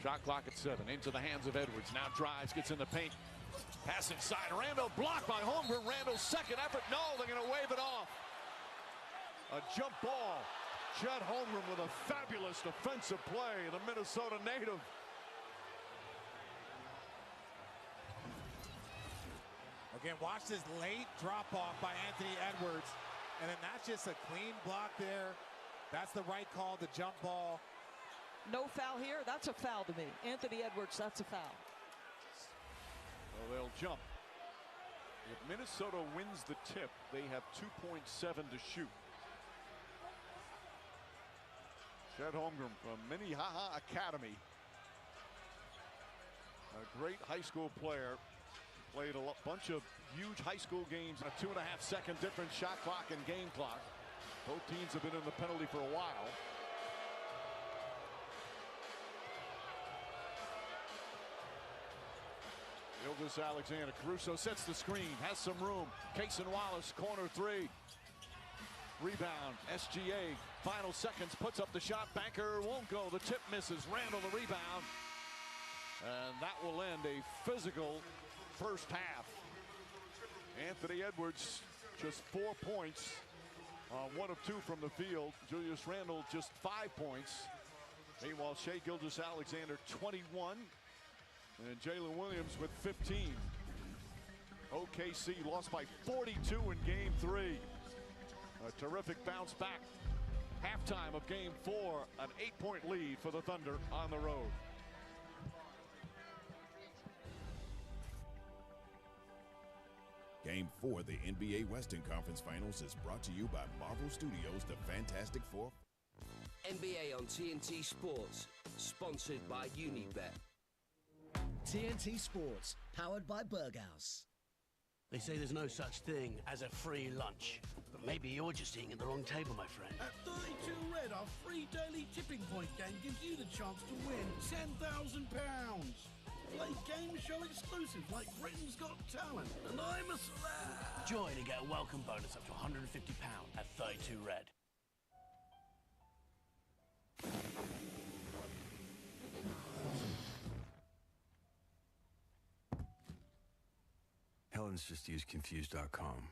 Shot clock at 7. Into the hands of Edwards. Now drives, gets in the paint. Pass inside. Randall blocked by Holmgren. Randall's second effort. No, they're going to wave it off. A jump ball. Chet Holmgren with a fabulous defensive play. The Minnesota native. Again, watch this late drop-off by Anthony Edwards. And then that's just a clean block there. That's the right call, the jump ball. No foul here. That's a foul to me. Anthony Edwards, that's a foul. Well, they'll jump. If Minnesota wins the tip, they have 2.7 to shoot. Chet Holmgren from Minnehaha Academy. A great high school player. Played a bunch of huge high school games. A 2.5-second difference shot clock and game clock. Both teams have been in the penalty for a while. Gilgeous-Alexander. Caruso sets the screen, has some room. Cason Wallace, corner three. Rebound, SGA. Final seconds, puts up the shot. Banker won't go. The tip misses. Randall the rebound. And that will end a physical first half. Anthony Edwards, just 4 points. 1 of 2 from the field. Julius Randle, just 5 points. Meanwhile, Shai Gilgeous-Alexander, 21. And Jalen Williams with 15. OKC lost by 42 in game 3. A terrific bounce back. Halftime of game 4, an 8-point lead for the Thunder on the road. Game 4 of the NBA Western Conference Finals is brought to you by Marvel Studios' The Fantastic Four. NBA on TNT Sports, sponsored by Unibet. TNT Sports, powered by Berghaus. They say there's no such thing as a free lunch. But maybe you're just eating at the wrong table, my friend. At 32 Red, our free daily tipping point game gives you the chance to win £10,000. Play game show exclusives like Britain's Got Talent and I'm a Celeb. Join and get a welcome bonus up to £150 at 32 Red. Helen's just used Confused.com.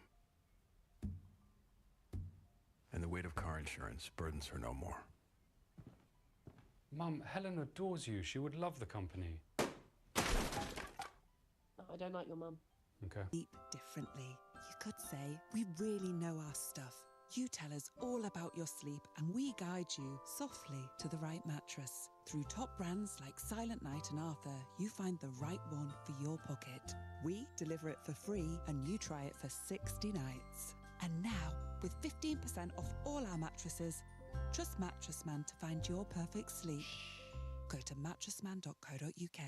And the weight of car insurance burdens her no more. Mum, Helen adores you. She would love the company. I don't like your mum. Okay. Sleep differently. You could say, we really know our stuff. You tell us all about your sleep and we guide you softly to the right mattress. Through top brands like Silent Night and Arthur, you find the right one for your pocket. We deliver it for free and you try it for 60 nights. And now, with 15% off all our mattresses, trust Mattress Man to find your perfect sleep. Go to mattressman.co.uk.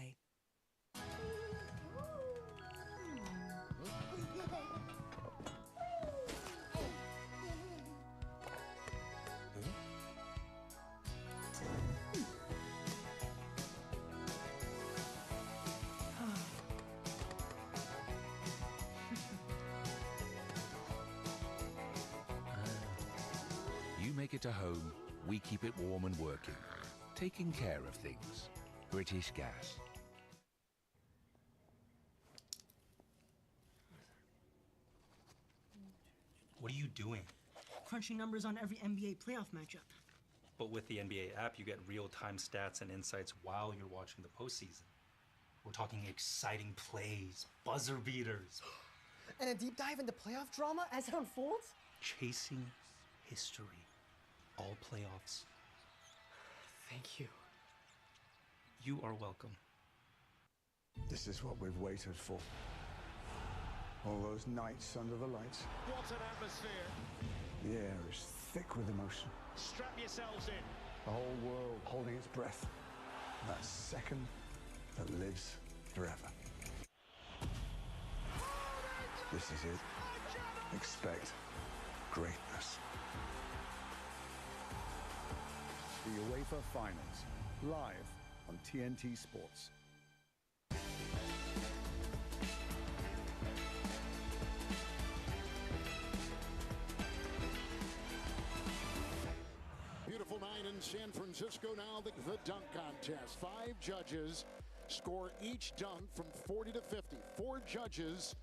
You make it to home, we keep it warm and working. Taking care of things. British Gas. What are you doing? Crunching numbers on every NBA playoff matchup. But with the NBA app, you get real-time stats and insights while you're watching the postseason. We're talking exciting plays, buzzer beaters. And a deep dive into playoff drama as it unfolds? Chasing history. All playoffs. Thank you. You are welcome. This is what we've waited for. All those nights under the lights. What an atmosphere. The air is thick with emotion. Strap yourselves in. The whole world holding its breath. That second that lives forever. This is it. Expect greatness. The UEFA Finals, live on TNT Sports. Beautiful 9 and in San Francisco now, the dunk contest. 5 judges score each dunk from 40 to 50. 4 judges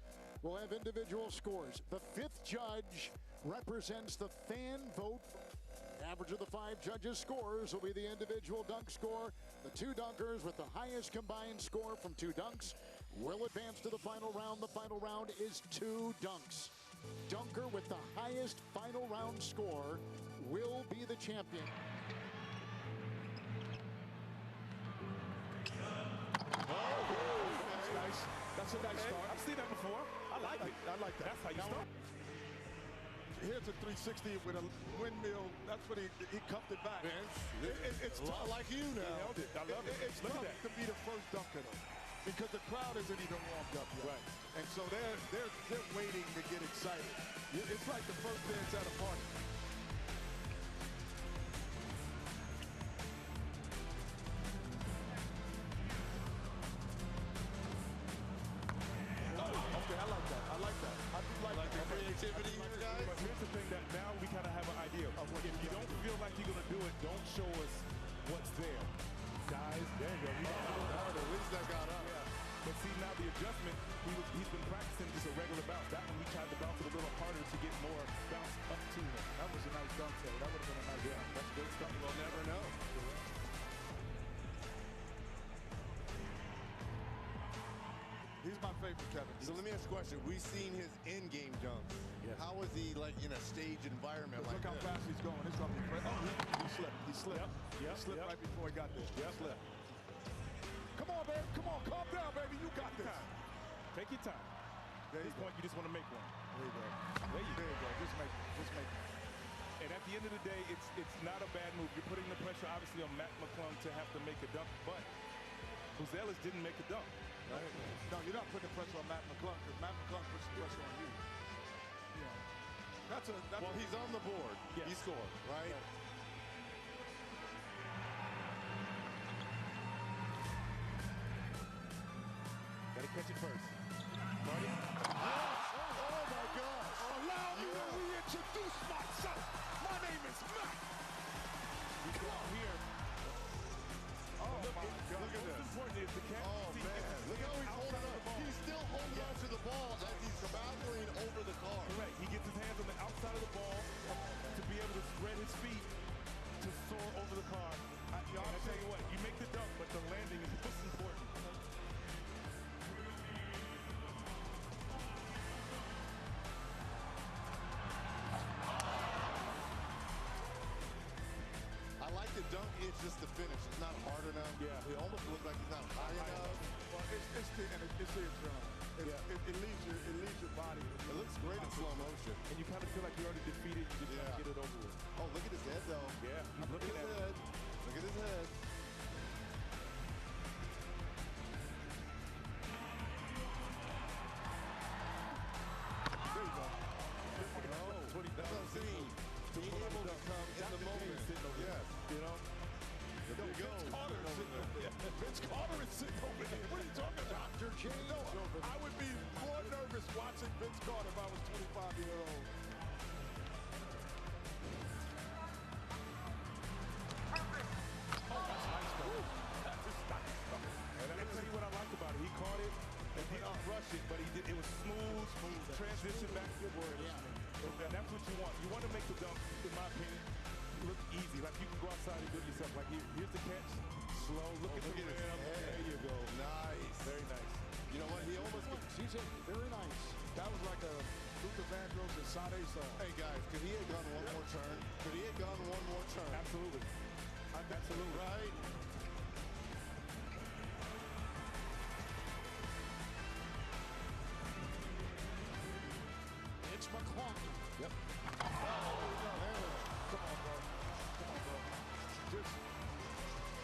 will have individual scores. The 5th judge represents the fan vote. Average of the 5 judges' scores will be the individual dunk score. The 2 dunkers with the highest combined score from 2 dunks will advance to the final round. The final round is 2 dunks. Dunker with the highest final round score will be the champion. That's nice. That's a nice start. I've seen that before. I like it. I like that. That's how you start. Here's a 360 with a windmill. That's what he cuffed it back. It's tough. Like you now. I love it. It's tough to be the first dunker though, because the crowd isn't even warmed up yet. Right. And so they're waiting to get excited. It's like the first dance at a party. Okay, I like that. I like that. I do like the creativity here, guys. But here's the thing that now we kind of have an idea of what. If you don't feel like you're going to do it, don't show us what's there. Guys, there you go. At least that got up. Yeah. But see, now the adjustment, he's been practicing just a regular bounce. That one, we tried to bounce it a little harder to get more bounce up to him. That was a nice dunk, though. That would have been a nice dunk. That's good stuff. We'll never know. He's my favorite, Kevin. So let me ask you a question. We've seen his in-game dunks. Yes. How is he like in a stage environment like look how fast he's going. It's going to be great. Oh, he slipped. He slipped. He slipped right before he got there. He slipped. Come on, baby. Come on. Calm down, baby. You got this. Take your time. At this point, you just want to make one. There you go. There you go. Just make it. Just make it. And at the end of the day, it's not a bad move. You're putting the pressure, obviously, on Matt McClung to have to make a dunk, but Buzelis didn't make a dunk. Right? No, you're not putting the pressure on Matt McClung because Matt McClung puts the pressure on you. Yeah. Well, he's on the board. Yes. He scored, right? Gotta catch it first. Marty? Oh my gosh. Allow me to reintroduce myself. My name is Matt. Come on here. Oh, my God. Look at this. What's important is the catch. Oh, man. Look how he's holding up. He's still holding on to the ball as he's battling over the car. Correct. He gets his hands on the outside of the ball to be able to spread his feet to soar over the car. I'll tell you what, you make the dunk, but the landing is most important. I like the dunk, it's just the finish. It's not hard enough. Yeah. It almost looks like it's not high enough. Well, it's the adrenaline. It leaves your body. It looks great in slow motion. And you kind of feel like you're already defeated. You just gotta get it over with. Oh, look at his head, though. Yeah, he's looking at his head. Look at his head. There you go. That's what I'm saying. Being able to come in the moment. Yes. You know? Vince Carter is sitting over there. What are you talking about? Dr. J. No, I would be more nervous watching Vince Carter if I was 25 years old. Oh, that's nice stuff. That's nice stuff. And I tell you what I like about it. He caught it and didn't rush it, but it was smooth transition back to your word. And that's what you want. You want to make the dunk, in my opinion, look easy. Like you can go outside and do it yourself. Like here's the catch. Slow. Look at the rim. There you go. Nice. Very nice. You know what? He almost CJ, very nice. That was like a Luther Vandross and Sade song. Hey guys, could he have gone one more turn? Could he have gone one more turn? Absolutely. Absolutely. Right. It's McClung. Yep. Oh, come on, bro. Come on, bro.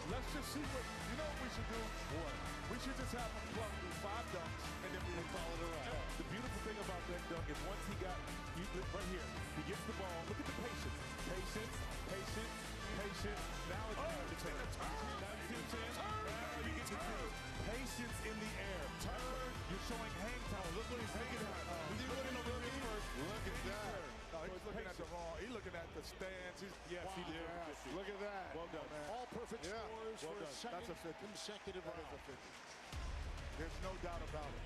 Let's just see what, you know what we should do? What? We should just have McClung do 5 dunks, and then we will call it a wrap. The beautiful thing about that dunk is once he got, right here, he gets the ball. Look at the patience. Patience. Now it's time to turn. Now you see what I'm saying? Now you get the turn. Patience in the air. Turn. You're showing hang time. Look what he's hanging on. He's looking over here first. Look at that. No, he's looking at the wrong. He's looking at the stands. Yes, wow. Yes. Look at that. Well done, man. All perfect scores well for done. a second That's a 50. consecutive That round. is a 50. There's no doubt about it.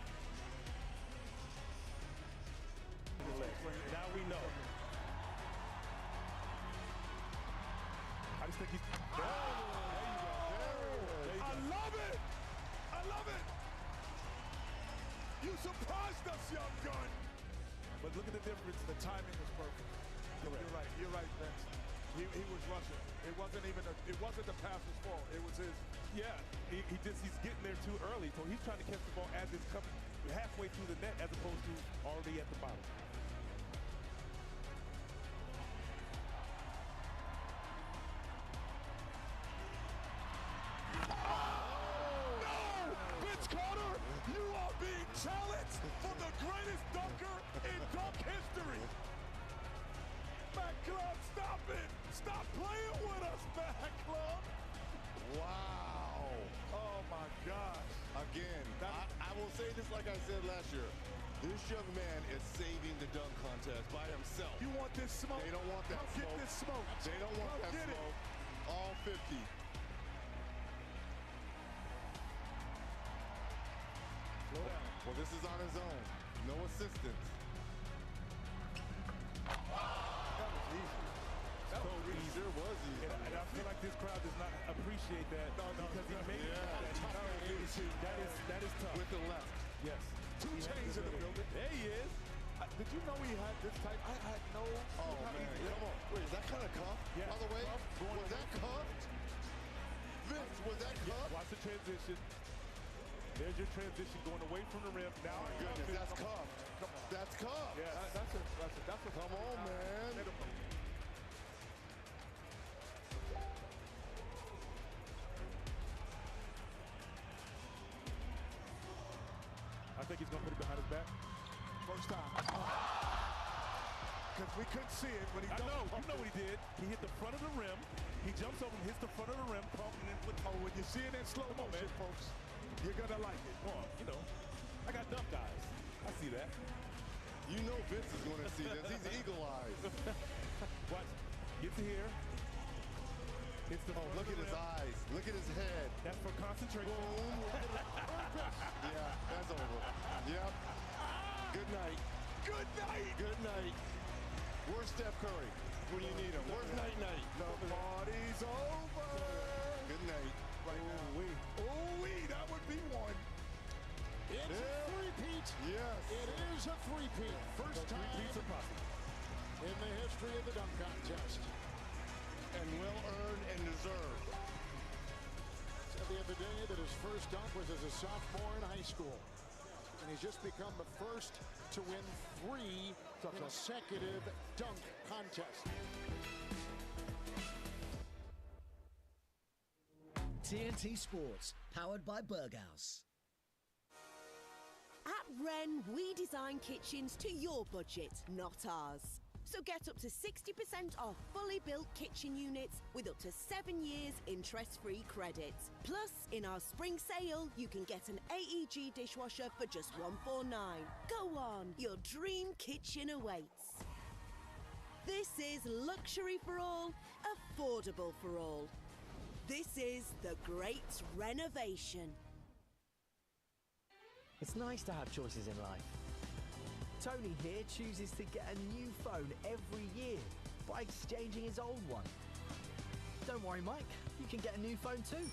Now we know. I just think he's. Oh, there you go. There you go. I love it. I love it. You surprised us, young gun. But look at the difference. The timing was perfect. You're right. You're right, Vince. He was rushing. It wasn't even. It wasn't the passer's fault. It was his. Yeah. He's getting there too early. So he's trying to catch the ball as it's coming halfway through the net, as opposed to already at the bottom. Challenge from the greatest dunker in dunk history. Mac Club, stop it. Stop playing with us, Mac Club. Wow. Oh, my gosh. Again, I will say this like I said last year. This young man is saving the dunk contest by himself. You want this smoke? They don't want that smoke. Get this smoke. They don't want that smoke. All 50. Slow down. Well, this is on his own. No assistance. That was easy. That was easy. Sure was easy. And I feel like this crowd does not appreciate that because he made it. That is tough. With the left. Yes. 2 chains in the building. There he is. Did you know he had this type? I had no. Oh, man. Come on. Wait, is that kind of cuffed? Yeah. By the way, was that cuffed? Vince, was that cuffed? Watch the transition. There's your transition going away from the rim. Now, goodness, that's cuffed. Come on. That's cuffed. Yeah, that's a come on, man. I think he's going to put it behind his back. First time. Because we couldn't see it when he dunked. You know what he did. He hit the front of the rim. He jumps over and hits the front of the rim. When you see it in slow motion, folks, you're going to like it. Well, you know, I got dunk eyes. I see that. You know Vince is going to see this. He's eagle-eyed. Watch. Get to here. Look at his eyes. Look at his head. That's for concentration. Yeah, that's over. Yep. Good night. Good night. Good night. Where's Steph Curry when you need him? Where's Night-Night? The party's over. Good night. Right now. Ooh-wee, that would be one. It's a three-peat. Yes. It is a three-peat. First time in the history of the dunk contest. And well-earned and deserved. Said the other day that his first dunk was as a sophomore in high school. And he's just become the first to win 3 consecutive dunk contests. TNT Sports, powered by Berghaus. At Wren, we design kitchens to your budget, not ours. So get up to 60% off fully built kitchen units with up to 7 years interest-free credit. Plus, in our spring sale, you can get an AEG dishwasher for just $149. Go on, your dream kitchen awaits. This is luxury for all, affordable for all. This is the Great Renovation. It's nice to have choices in life. Tony here chooses to get a new phone every year by exchanging his old one. Don't worry, Mike, you can get a new phone too.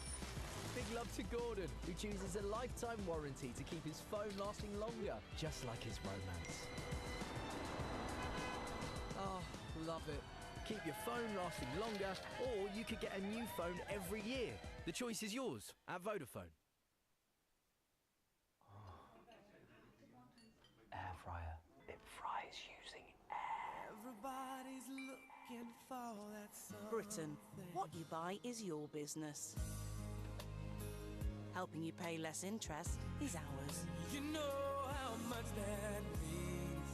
Big love to Gordon, who chooses a lifetime warranty to keep his phone lasting longer, just like his romance. Oh, love it. Keep your phone lasting longer, or you could get a new phone every year. The choice is yours at Vodafone. Air fryer. It fries using air. Everybody's looking for that something. Britain, what you buy is your business. Helping you pay less interest is ours. You know how much that means.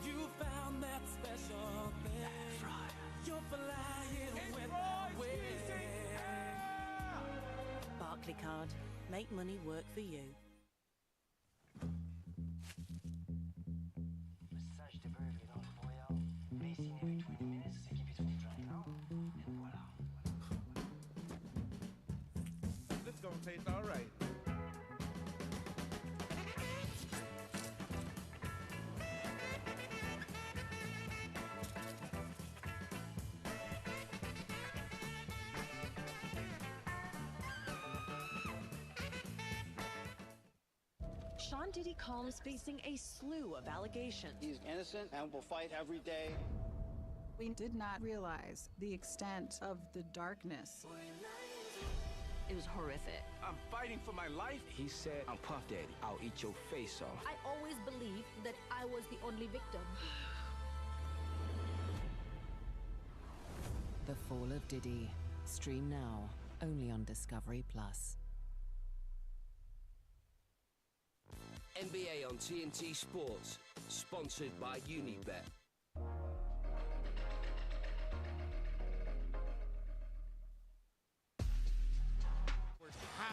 You found that special thing. Air fryer. You're flying without waiting. Barclaycard. Make money work for you. Message de Burville, voyant. This gonna taste all right. Sean Diddy Combs facing a slew of allegations. He's innocent and will fight every day. We did not realize the extent of the darkness. It was horrific. I'm fighting for my life. He said, I'm Puff Daddy. I'll eat your face off. I always believed that I was the only victim. The Fall of Diddy. Stream now, only on Discovery Plus. NBA on TNT Sports, sponsored by Unibet.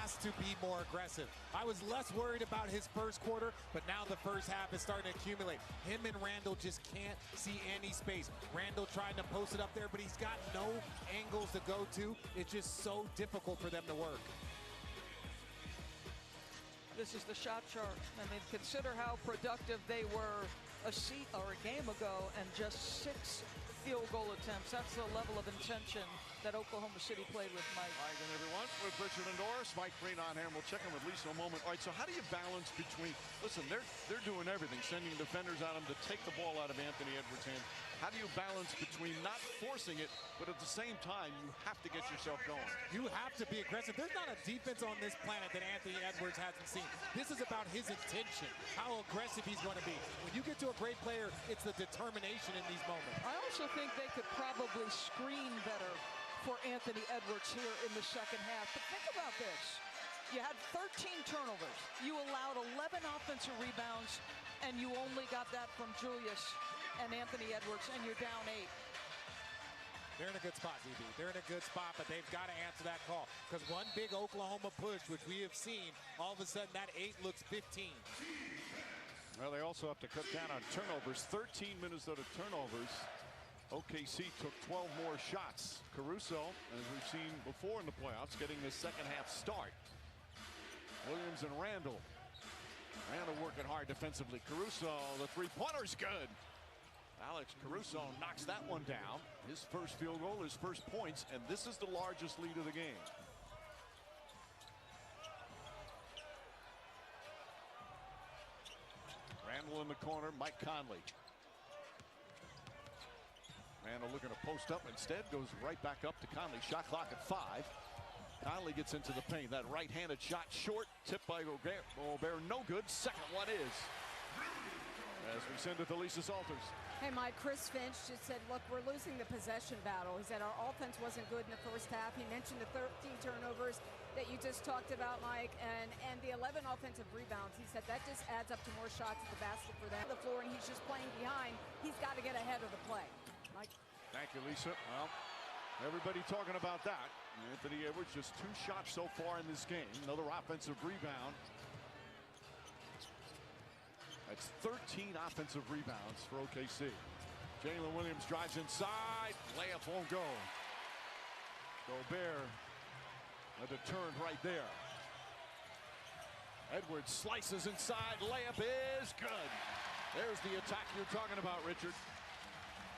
Has to be more aggressive. I was less worried about his first quarter, but now the first half is starting to accumulate. Him and Randall just can't see any space. Randall trying to post it up there, but he's got no angles to go to. It's just so difficult for them to work. This is the shot chart. I mean, consider how productive they were a game ago, and just 6 field goal attempts. That's the level of intention that Oklahoma City played with, Mike. Hi again, everyone. With Richard and Doris, Mike Green on hand. We'll check in with Lisa in a moment. All right, so how do you balance between, listen, they're doing everything, sending defenders at him to take the ball out of Anthony Edwards' hand. How do you balance between not forcing it, but at the same time, you have to get yourself going? You have to be aggressive. There's not a defense on this planet that Anthony Edwards hasn't seen. This is about his intention, how aggressive he's going to be. When you get to a great player, it's the determination in these moments. I also think they could probably screen better for Anthony Edwards here in the second half. But think about this. You had 13 turnovers. You allowed 11 offensive rebounds, and you only got that from Julius and Anthony Edwards, and you're down 8. They're in a good spot, DB. They're in a good spot, but they've got to answer that call. Because one big Oklahoma push, which we have seen, all of a sudden that 8 looks 15. Well, they also have to cut down on turnovers. 13 Minnesota turnovers. OKC took 12 more shots. Caruso, as we've seen before in the playoffs, getting the second half start. Williams and Randall. Randall working hard defensively. Caruso, the three-pointer's good. Alex Caruso knocks that one down. His first field goal, his first points, and this is the largest lead of the game. Randall in the corner, Mike Conley. Randall looking to post up, instead goes right back up to Conley. Shot clock at 5. Conley gets into the paint. That right-handed shot short, tipped by Gobert, no good. Second one is. As we send it to Lisa Salters. Hey, Mike, Chris Finch just said, look, we're losing the possession battle. He said our offense wasn't good in the first half. He mentioned the 13 turnovers that you just talked about, Mike, and the 11 offensive rebounds. He said that just adds up to more shots at the basket for them. The floor, and he's just playing behind. He's got to get ahead of the play. Mike. Thank you, Lisa. Well, everybody talking about that. Anthony Edwards just 2 shots so far in this game. Another offensive rebound. That's 13 offensive rebounds for OKC. Jalen Williams drives inside. Layup won't go. Gobert, a deterrent right there. Edwards slices inside. Layup is good. There's the attack you're talking about, Richard.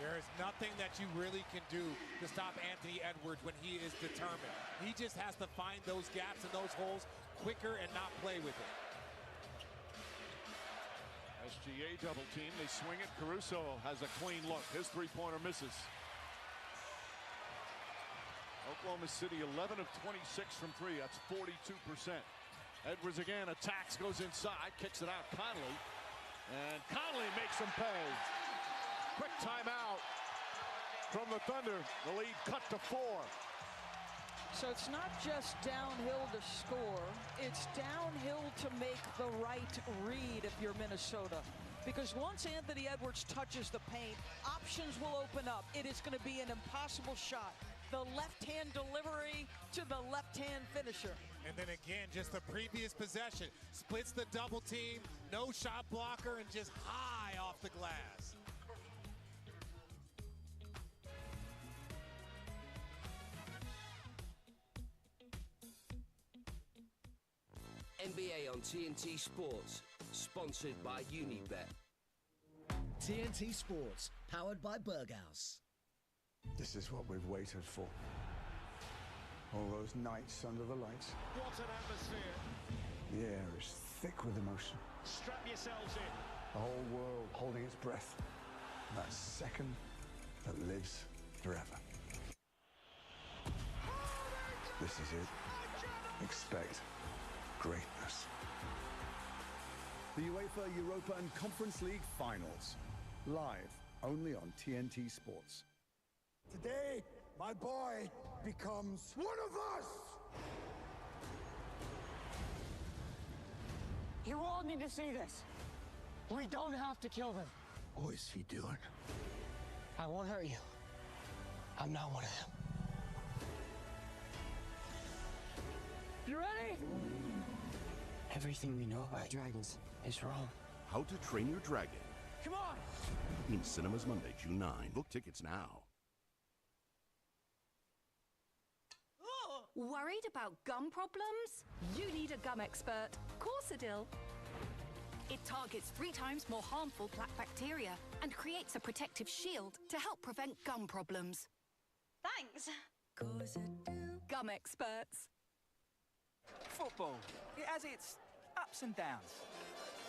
There is nothing that you really can do to stop Anthony Edwards when he is determined. He just has to find those gaps and those holes quicker and not play with it. SGA double team. They swing it. Caruso has a clean look. His three-pointer misses. Oklahoma City 11 of 26 from 3. That's 42%. Edwards again attacks, goes inside, kicks it out. Conley. And Conley makes him pay. Quick timeout from the Thunder. The lead cut to 4. So it's not just downhill to score, it's downhill to make the right read if you're Minnesota. Because once Anthony Edwards touches the paint, options will open up. It is going to be an impossible shot. The left-hand delivery to the left-hand finisher. And then again, just the previous possession. Splits the double team, no shot blocker, and just high off the glass. NBA on TNT Sports, sponsored by Unibet. TNT Sports, powered by Berghaus. This is what we've waited for. All those nights under the lights. What an atmosphere. The air is thick with emotion. Strap yourselves in. The whole world holding its breath. That second that lives forever. This is it. Expect greatness. The UEFA Europa and Conference League Finals. Live only on TNT Sports. Today, my boy becomes one of us! You all need to see this. We don't have to kill them. What is he doing? I won't hurt you. I'm not one of them. You ready? Everything we know about dragons is wrong. How to Train Your Dragon. Come on! In cinemas Monday, June 9. Book tickets now. Worried about gum problems? You need a gum expert, Corsadil. It targets 3 times more harmful plaque bacteria and creates a protective shield to help prevent gum problems. Thanks. Corsadil. Gum experts. Football, it has its ups and downs.